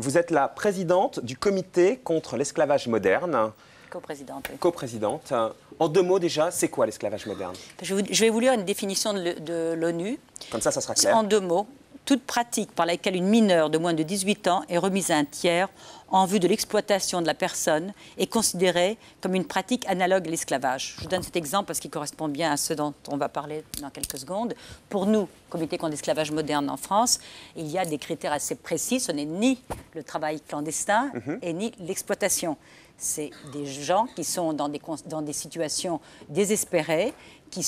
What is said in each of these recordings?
Vous êtes la présidente du comité contre l'esclavage moderne. Co-présidente. Oui. Co-présidente. En 2 mots déjà, c'est quoi l'esclavage moderne? Je vais vous lire une définition de l'ONU. Comme ça sera clair. En 2 mots, toute pratique par laquelle une mineure de moins de 18 ans est remise à un tiers en vue de l'exploitation de la personne est considérée comme une pratique analogue à l'esclavage. Je vous donne cet exemple parce qu'il correspond bien à ce dont on va parler dans quelques secondes. Pour nous, Comité contre l'esclavage moderne en France, il y a des critères assez précis. Ce n'est ni le travail clandestin et ni l'exploitation. C'est des gens qui sont dans des situations désespérées, qui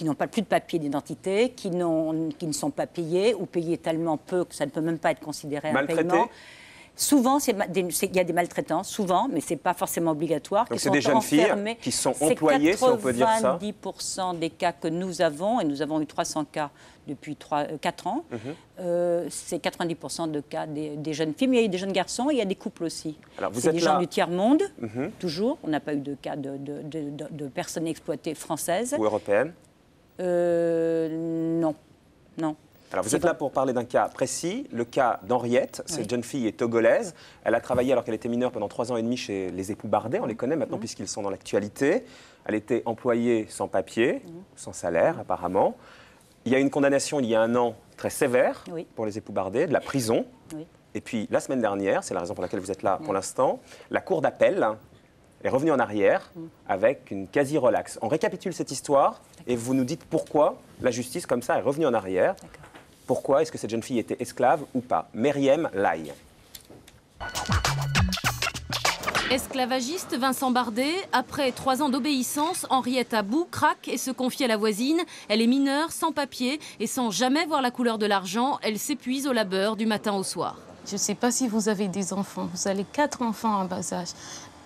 n'ont pas plus de papier d'identité, qui ne sont pas payés ou payés tellement peu que ça ne peut même pas être considéré un paiement. Souvent, il y a des maltraitants, souvent, mais ce n'est pas forcément obligatoire. Donc c'est des jeunes filles qui sont employées, si on peut dire ça. 90% des cas que nous avons, et nous avons eu 300 cas depuis 4 ans, c'est 90% de cas des jeunes filles, mais il y a des jeunes garçons et il y a des couples aussi. C'est des gens du tiers-monde, toujours. On n'a pas eu de cas de personnes exploitées françaises. Ou européennes? Non. Alors vous êtes là pour parler d'un cas précis, le cas d'Henriette. Cette jeune fille est togolaise. Elle a travaillé alors qu'elle était mineure pendant 3 ans et demi chez les époux Bardet. On les connaît maintenant puisqu'ils sont dans l'actualité. Elle était employée sans papier, sans salaire apparemment. Il y a une condamnation il y a 1 an très sévère pour les époux Bardet, de la prison. Et puis la semaine dernière, c'est la raison pour laquelle vous êtes là pour l'instant, la cour d'appel est revenue en arrière avec une quasi-relaxe. On récapitule cette histoire et vous nous dites pourquoi la justice comme ça est revenue en arrière. Pourquoi est-ce que cette jeune fille était esclave ou pas? Meriem Laye. Esclavagiste, Vincent Bardet, après 3 ans d'obéissance, Henriette Abou craque et se confie à la voisine. Elle est mineure, sans papier et sans jamais voir la couleur de l'argent. Elle s'épuise au labeur du matin au soir. Je ne sais pas si vous avez des enfants. Vous avez 4 enfants en bas âge.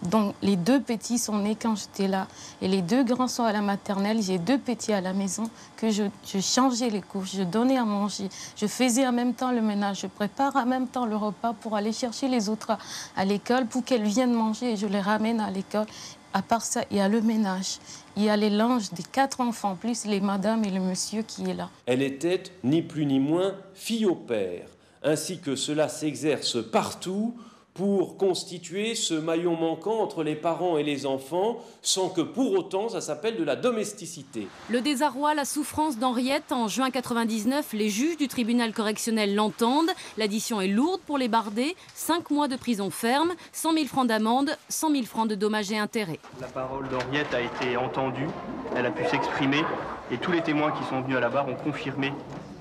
Donc les 2 petits sont nés quand j'étais là. Et les 2 grands sont à la maternelle. J'ai 2 petits à la maison que je changeais les couches, je donnais à manger. Je faisais en même temps le ménage. Je prépare en même temps le repas pour aller chercher les autres à l'école pour qu'elles viennent manger et je les ramène à l'école. À part ça, il y a le ménage. Il y a les linges des 4 enfants, plus les madames et le monsieur qui est là. Elle était ni plus ni moins fille au père, ainsi que cela s'exerce partout pour constituer ce maillon manquant entre les parents et les enfants, sans que pour autant ça s'appelle de la domesticité. Le désarroi, la souffrance d'Henriette, en juin 99, les juges du tribunal correctionnel l'entendent. L'addition est lourde pour les Bardet, 5 mois de prison ferme, 100 000 francs d'amende, 100 000 francs de dommages et intérêts. La parole d'Henriette a été entendue, elle a pu s'exprimer, et tous les témoins qui sont venus à la barre ont confirmé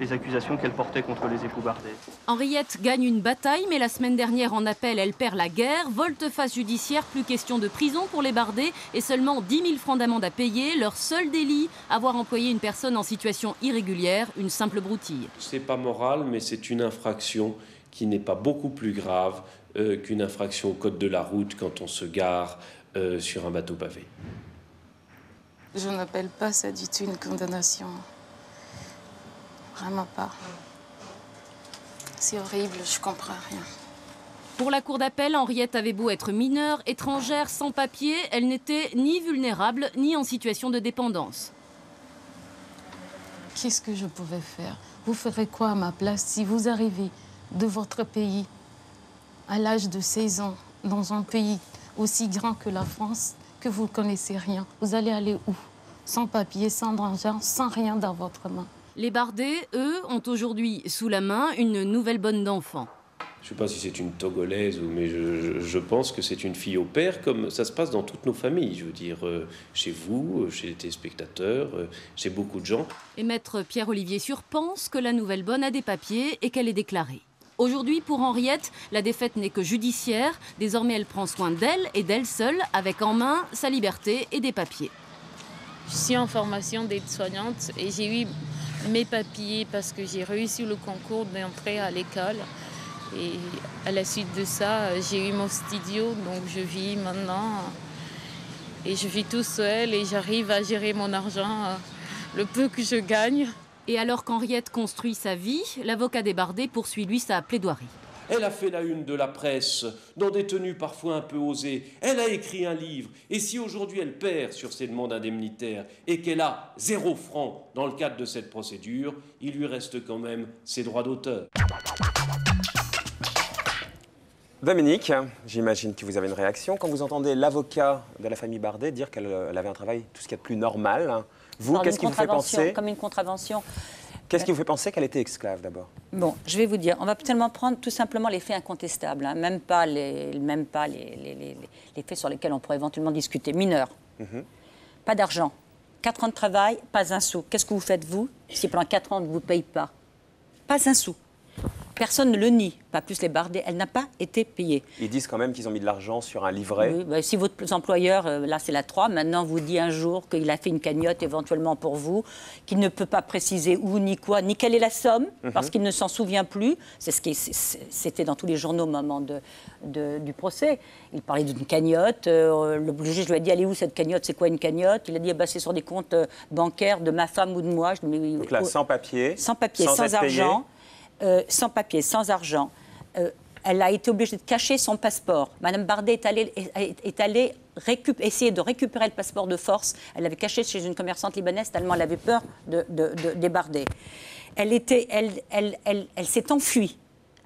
les accusations qu'elle portait contre les époux Bardet. Henriette gagne une bataille, mais la semaine dernière en appel, elle perd la guerre. Volte-face judiciaire, plus question de prison pour les Bardet et seulement 10 000 francs d'amende à payer. Leur seul délit, avoir employé une personne en situation irrégulière, une simple broutille. C'est pas moral, mais c'est une infraction qui n'est pas beaucoup plus grave qu'une infraction au code de la route quand on se gare sur un bateau pavé. Je n'appelle pas ça du tout une condamnation. Vraiment pas. C'est horrible, je comprends rien. Pour la cour d'appel, Henriette avait beau être mineure, étrangère, sans papier, elle n'était ni vulnérable, ni en situation de dépendance. Qu'est-ce que je pouvais faire? Vous ferez quoi à ma place si vous arrivez de votre pays à l'âge de 16 ans, dans un pays aussi grand que la France, que vous ne connaissez rien? Vous allez aller où? Sans papier, sans argent, sans rien dans votre main. Les Bardet, eux, ont aujourd'hui sous la main une nouvelle bonne d'enfant. Je ne sais pas si c'est une Togolaise, mais je pense que c'est une fille au père, comme ça se passe dans toutes nos familles. Je veux dire, chez vous, chez les téléspectateurs, chez beaucoup de gens. Et maître Pierre-Olivier Sur pense que la nouvelle bonne a des papiers et qu'elle est déclarée. Aujourd'hui, pour Henriette, la défaite n'est que judiciaire. Désormais, elle prend soin d'elle et d'elle seule, avec en main sa liberté et des papiers. Je suis en formation d'aide-soignante et j'ai eu mes papiers parce que j'ai réussi le concours d'entrée à l'école. Et à la suite de ça, j'ai eu mon studio, donc je vis maintenant. Et je vis tout seul et j'arrive à gérer mon argent, le peu que je gagne. Et alors qu'Henriette construit sa vie, l'avocat des Bardet poursuit lui sa plaidoirie. Elle a fait la une de la presse, dans des tenues parfois un peu osées. Elle a écrit un livre. Et si aujourd'hui elle perd sur ses demandes indemnitaires et qu'elle a 0 franc dans le cadre de cette procédure, il lui reste quand même ses droits d'auteur. Dominique, j'imagine que vous avez une réaction quand vous entendez l'avocat de la famille Bardet dire qu'elle avait un travail tout ce qu'il y a de plus normal. Vous, qu'est-ce qui vous fait penser comme une contravention. Qu'est-ce qui vous fait penser qu'elle était esclave d'abord? Bon, je vais vous dire, on va tellement prendre tout simplement les faits incontestables, hein, même pas les faits sur lesquels on pourrait éventuellement discuter. Mineur, pas d'argent, 4 ans de travail, pas un sou. Qu'est-ce que vous faites, vous, si pendant 4 ans on ne vous paye pas? Pas un sou. Personne ne le nie, pas plus les Bardet. Elle n'a pas été payée. Ils disent quand même qu'ils ont mis de l'argent sur un livret. Oui, bah, si votre employeur, là c'est la 3, maintenant vous dit un jour qu'il a fait une cagnotte éventuellement pour vous, qu'il ne peut pas préciser où, ni quoi, ni quelle est la somme, parce qu'il ne s'en souvient plus. C'est ce qui c'était dans tous les journaux au moment du procès. Il parlait d'une cagnotte. Le juge lui a dit, elle est où cette cagnotte? C'est quoi une cagnotte? Il a dit, bah, c'est sur des comptes bancaires de ma femme ou de moi. Je dis, mais, donc là, sans papier. Sans papier, sans argent. Sans papier, sans argent. Elle a été obligée de cacher son passeport. Madame Bardet est allée essayer de récupérer le passeport de force. Elle l'avait caché chez une commerçante libanaise tellement elle avait peur des Bardet. Elle s'est enfuie.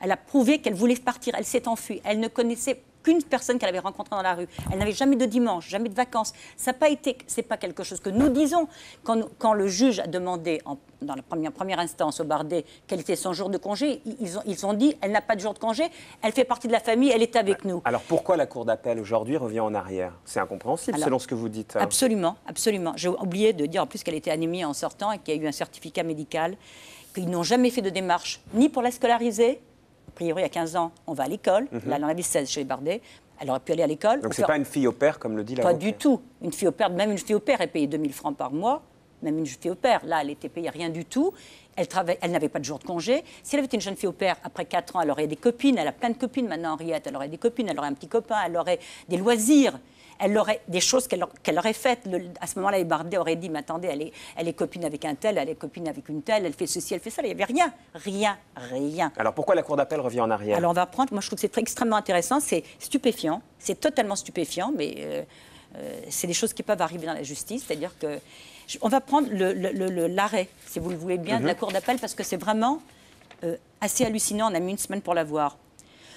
Elle a prouvé qu'elle voulait partir. Elle s'est enfuie. Elle ne connaissait qu'une personne qu'elle avait rencontrée dans la rue. Elle n'avait jamais de dimanche, jamais de vacances. Ça n'a pas été, c'est pas quelque chose que nous disons. Quand le juge a demandé, dans la première instance au Bardet, quel était son jour de congé, ils ont dit, elle n'a pas de jour de congé, elle fait partie de la famille, elle est avec nous. Alors pourquoi la Cour d'appel aujourd'hui revient en arrière? C'est incompréhensible selon ce que vous dites. Absolument, absolument. J'ai oublié de dire en plus qu'elle était anémie en sortant et qu'il y a eu un certificat médical, qu'ils n'ont jamais fait de démarche, ni pour la scolariser. A priori, à 15 ans, on va à l'école. Là, elle en avait 16 chez les Bardet. Elle aurait pu aller à l'école. Donc, ce n'est pas une fille au père, comme le dit l'avocat? Pas du tout. Une fille au père, même une fille au père, est payée 2 000 francs par mois. Même une fille au père. Là, elle était payée rien du tout. Elle n'avait pas de jour de congé. Si elle avait été une jeune fille au père, après 4 ans, elle aurait des copines. Elle a plein de copines maintenant, Henriette. Elle aurait des copines, elle aurait un petit copain, elle aurait des loisirs. Elle aurait des choses qu'elle aurait faites. À ce moment-là, les Bardet auraient dit, mais attendez, elle est copine avec un tel, elle est copine avec une telle, elle fait ceci, elle fait ça. Il n'y avait rien. Rien. Alors pourquoi la Cour d'appel revient en arrière? Alors on va prendre, moi je trouve que c'est extrêmement intéressant, c'est stupéfiant, c'est totalement stupéfiant, mais c'est des choses qui peuvent arriver dans la justice, c'est-à-dire que... On va prendre l'arrêt, si vous le voulez bien, de la Cour d'appel, parce que c'est vraiment assez hallucinant, on a mis une semaine pour la voir.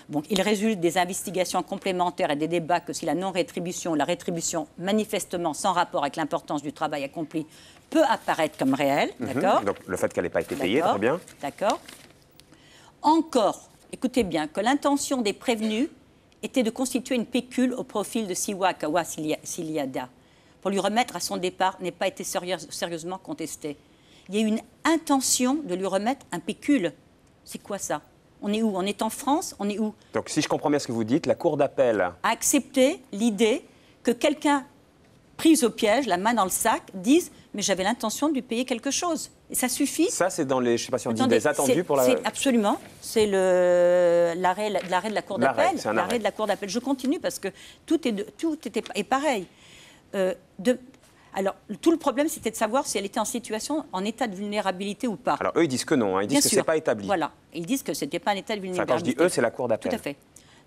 Bon, il résulte des investigations complémentaires et des débats que si la non-rétribution ou la rétribution manifestement sans rapport avec l'importance du travail accompli peut apparaître comme réel, d'accord? Donc le fait qu'elle n'ait pas été payée, très bien. D'accord. Encore, écoutez bien, que l'intention des prévenus était de constituer une pécule au profil de Siwa Kawa Siliada pour lui remettre à son départ n'ait pas été sérieusement contestée. Il y a eu une intention de lui remettre un pécule. C'est quoi ça? On est où? On est en France? On est où? Donc, si je comprends bien ce que vous dites, la Cour d'appel a accepté l'idée que quelqu'un pris au piège, la main dans le sac, dise « mais j'avais l'intention de lui payer quelque chose ». Et ça suffit. Ça, c'est dans les, je ne sais pas si on dit des attendus pour la... Absolument. C'est l'arrêt de la Cour d'appel. L'arrêt de la Cour d'appel. Je continue parce que tout est pareil. Alors, tout le problème, c'était de savoir si elle était en état de vulnérabilité ou pas. Alors, eux, ils disent que non, hein. Ils disent que ce n'est pas établi. Voilà, ils disent que ce n'était pas un état de vulnérabilité. Enfin, quand je dis eux, c'est la Cour d'appel. Tout à fait.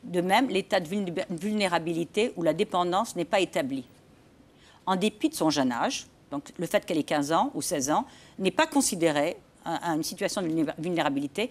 De même, l'état de vulnérabilité ou la dépendance n'est pas établi. En dépit de son jeune âge, donc le fait qu'elle ait 15 ans ou 16 ans, n'est pas considéré une situation de vulnérabilité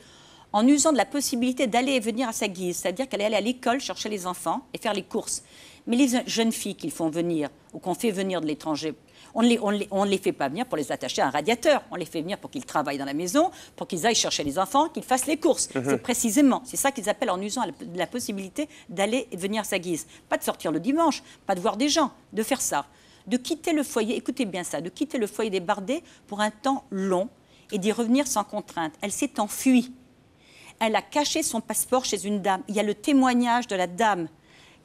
en usant de la possibilité d'aller et venir à sa guise, c'est-à-dire qu'elle est allée à l'école chercher les enfants et faire les courses. Mais les jeunes filles qu'ils font venir ou qu'on fait venir de l'étranger, on ne les fait pas venir pour les attacher à un radiateur. On les fait venir pour qu'ils travaillent dans la maison, pour qu'ils aillent chercher les enfants, qu'ils fassent les courses. C'est précisément, c'est ça qu'ils appellent en usant de la possibilité d'aller et venir à sa guise. Pas de sortir le dimanche, pas de voir des gens, de faire ça. De quitter le foyer, écoutez bien ça, de quitter le foyer des Bardet pour un temps long et d'y revenir sans contrainte. Elle s'est enfuie. Elle a caché son passeport chez une dame. Il y a le témoignage de la dame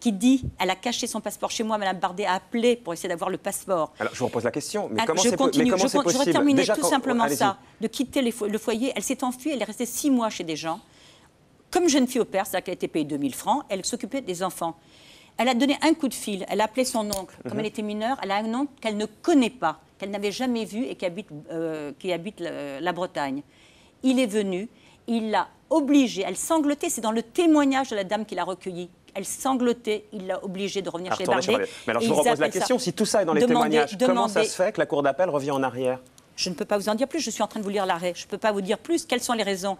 qui dit elle a caché son passeport chez moi, Mme Bardet a appelé pour essayer d'avoir le passeport. Alors, je vous repose la question, mais comment c'est possible? Je voudrais terminer déjà, tout simplement ça, de quitter le foyer. Elle s'est enfuie, elle est restée 6 mois chez des gens. Comme jeune fille au père, c'est-à-dire qu'elle a été payée 2 000 francs, elle s'occupait des enfants. Elle a donné un coup de fil, elle a appelé son oncle. Comme elle était mineure, elle a un oncle qu'elle ne connaît pas, qu'elle n'avait jamais vu et qui habite la Bretagne. Il est venu, il l'a obligée, elle sanglotait, c'est dans le témoignage de la dame qui l'a recueillie. Elle sanglotait, il l'a obligée de revenir chez Bardet. Mais alors je vous repose la question, si tout ça est dans les témoignages, comment ça se fait que la Cour d'appel revient en arrière? Je ne peux pas vous en dire plus, je suis en train de vous lire l'arrêt. Je ne peux pas vous dire plus. Quelles sont les raisons?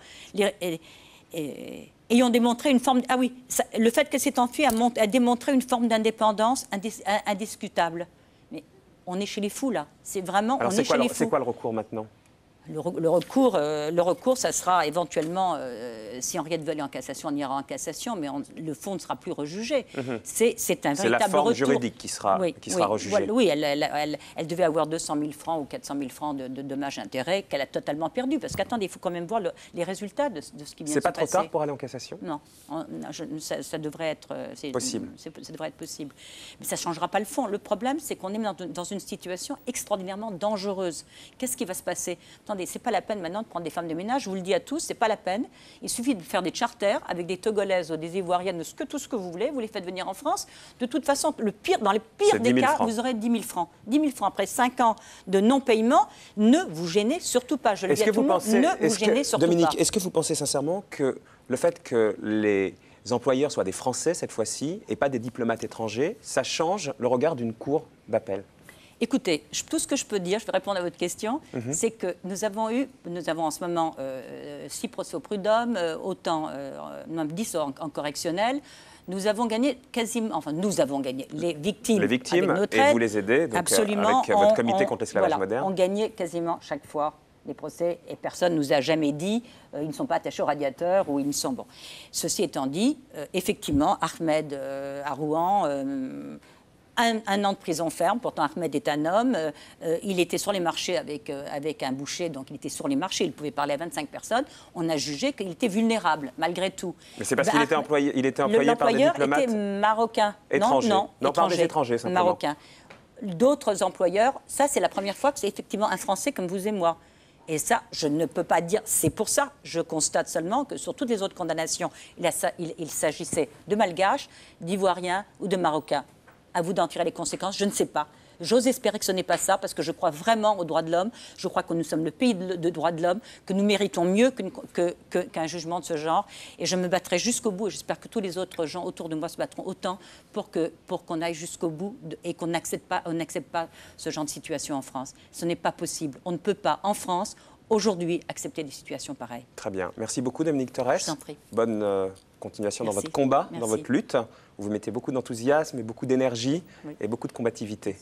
ayant démontré une forme... Ah oui, le fait qu'elle s'est enfuie a démontré une forme d'indépendance indiscutable. Mais on est chez les fous, là. C'est vraiment... Alors, on est chez les fous. c'est quoi le recours maintenant ? Le recours, ça sera éventuellement, si Henriette veut aller en cassation, on ira en cassation, mais le fond ne sera plus rejugé. C'est un véritable retour. C'est la forme juridique qui sera rejugée. Oui, elle devait avoir 200 000 francs ou 400 000 francs de dommages-intérêts qu'elle a totalement perdu. Parce qu'attendez, il faut quand même voir les résultats de ce qui vient de se passer. C'est pas trop tard pour aller en cassation ? Non, ça devrait être possible. Ça devrait être possible. Mais ça ne changera pas le fond. Le problème, c'est qu'on est dans une situation extraordinairement dangereuse. Qu'est-ce qui va se passer ? Attendez, c'est pas la peine maintenant de prendre des femmes de ménage, je vous le dis à tous, c'est pas la peine. Il suffit de faire des charters avec des Togolaises ou des Ivoiriennes, tout ce que vous voulez, vous les faites venir en France. De toute façon, dans les pires des cas, vous aurez 10 000 francs. 10 000 francs après 5 ans de non-paiement, ne vous gênez surtout pas. Je le dis à tout le monde, ne vous gênez surtout pas. Dominique, est-ce que vous pensez sincèrement que le fait que les employeurs soient des Français cette fois-ci et pas des diplomates étrangers, ça change le regard d'une cour d'appel ? Écoutez, tout ce que je peux dire, je vais répondre à votre question, c'est que nous avons en ce moment 6 procès au prud'homme, même 10 en correctionnel. Nous avons gagné quasiment, les victimes avec notre aide, et vous les aidez, donc absolument, avec votre comité contre l'esclavage moderne. On gagnait quasiment chaque fois les procès et personne ne nous a jamais dit ils ne sont pas attachés au radiateur ou ils ne sont bons. Ceci étant dit, effectivement, Ahmed à Rouen... Un an de prison ferme, pourtant Ahmed est un homme, il était sur les marchés avec un boucher, donc il était sur les marchés, il pouvait parler à 25 personnes, on a jugé qu'il était vulnérable, malgré tout. Mais c'est parce qu'il était employé, par des diplomates était marocain. Étrangers. Non, par des étrangers, simplement. Marocain. D'autres employeurs, ça c'est la première fois que c'est effectivement un Français comme vous et moi. Et ça, je ne peux pas dire, c'est pour ça. Je constate seulement que sur toutes les autres condamnations, il s'agissait de Malgaches, d'Ivoiriens ou de Marocains. À vous d'en tirer les conséquences, je ne sais pas. J'ose espérer que ce n'est pas ça, parce que je crois vraiment aux droits de l'homme. Je crois que nous sommes le pays de droits de l'homme, que nous méritons mieux qu'un jugement de ce genre. Et je me battrai jusqu'au bout, et j'espère que tous les autres gens autour de moi se battront autant pour qu'on aille jusqu'au bout et qu'on n'accepte pas ce genre de situation en France. Ce n'est pas possible. On ne peut pas, en France, aujourd'hui, accepter des situations pareilles. Très bien. Merci beaucoup, Dominique Torres. Je vous en prie. Bonne continuation dans votre combat, dans votre lutte. Vous mettez beaucoup d'enthousiasme et beaucoup d'énergie et beaucoup de combativité.